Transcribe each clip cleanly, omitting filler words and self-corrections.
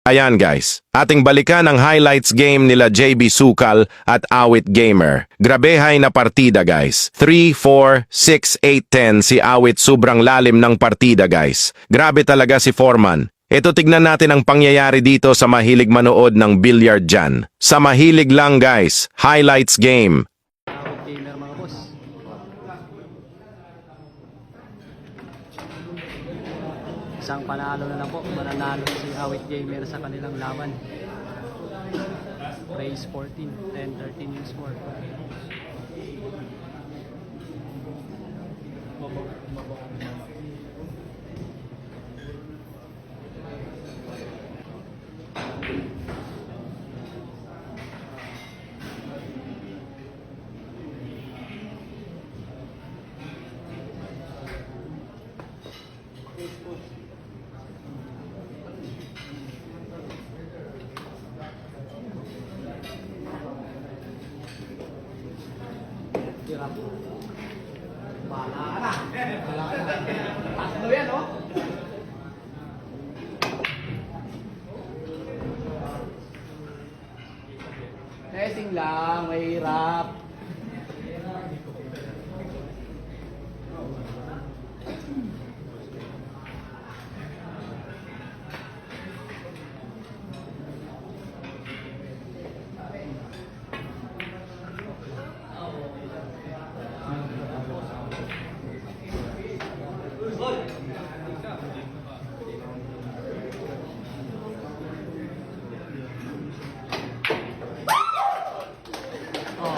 Ayan guys, ating balikan ang highlights game nila JB Sukal at Awit Gamer. Grabehay na partida guys. 3, 4, 6, 8, 10 si Awit sobrang lalim ng partida guys. Grabe talaga si Foreman. Ito tignan natin ang pangyayari dito sa mahilig manood ng billiard dyan. Sa mahilig lang guys, highlights game. Awit Gamer mga boss. Isang panalo na lang po. Mananalo si Awit Gamer sa kanilang laban. Race 14, 10-13 yung score. Hirap. Bala ka na. Bala ka na. Tatlo yan, oh. Testing lang, mahirap.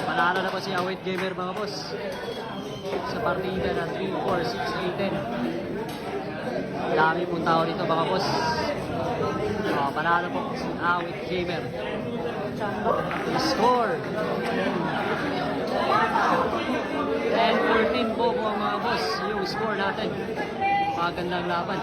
Panalo na po si Awit Gamer mga boss sa partida ng 3, 4, 6, 8, 10. Dami pong tao dito mga boss. Panalo po si Awit Gamer. Score 10-14 po mga boss yung score natin. Magandang laban.